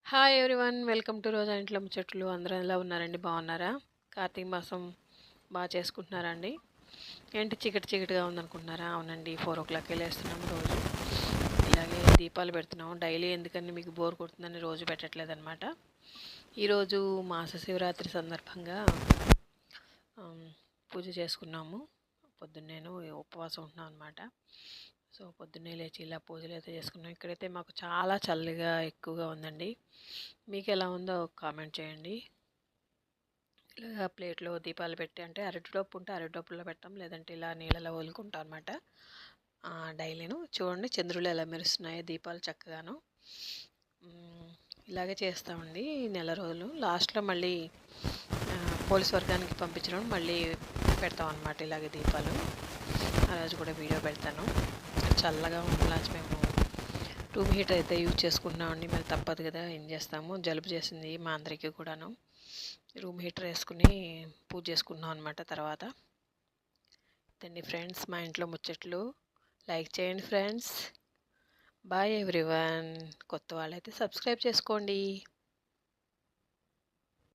Hi everyone, welcome to రోజా ఇంట్లో ముచ్చట్లు. అందరూ ఎలా ఉన్నారండి? బాగున్నారా? కార్తీక మాసం బాగా చేసుకుంటున్నారండి? ఏంటి చీకటి చీకటిగా ఉందనుకుంటున్నారా? అవునండి, 4 o'clock లేస్తున్నాము రోజు. ఇలాగే దీపాలు పెడుతున్నాము డైలీ. ఎందుకని మీకు బోర్ కొడుతుందని రోజు పెట్టట్లేదన్నమాట. ఈరోజు మాస శివరాత్రి సందర్భంగా పూజ చేసుకున్నాము. పొద్దున్నేను ఉపవాసం ఉంటున్నాం అనమాట. సో పొద్దున్నే లేచి ఇలా పూజలు అయితే చేసుకున్నాం. ఇక్కడైతే మాకు చాలా చల్లగా ఎక్కువగా ఉందండి. మీకు ఎలా ఉందో కామెంట్ చేయండి. ఇలా ప్లేట్లో దీపాలు పెట్టి, అంటే అరటిడొప్పు ఉంటే అరటిడొప్పులో పెట్టాం, లేదంటే ఇలా నీళ్ళలో వదులుకుంటాం అనమాట. డైలీను చూడండి చంద్రులు ఎలా మెరుస్తున్నాయో దీపాలు చక్కగాను. ఇలాగే చేస్తామండి నెల రోజులు. లాస్ట్లో మళ్ళీ పోలీస్ వర్గానికి పంపించడం, మళ్ళీ పెడతాం అనమాట ఇలాగే దీపాలు. ఆ రోజు కూడా వీడియో పెడతాను. చల్లగా ఉండలా మేము రూమ్ హీటర్ అయితే యూజ్ చేసుకుంటున్నామండి. మరి తప్పదు కదా, ఏం చేస్తాము. జలుబు చేసింది మా అందరికీ కూడాను. రూమ్ హీటర్ వేసుకుని పూజ చేసుకున్నాం అనమాట. తర్వాత తండి ఫ్రెండ్స్, మా ఇంట్లో ముచ్చట్లు లైక్ చేయండి ఫ్రెండ్స్. Bye everyone. కొత్త వాళ్ళైతే సబ్స్క్రైబ్ చేసుకోండి.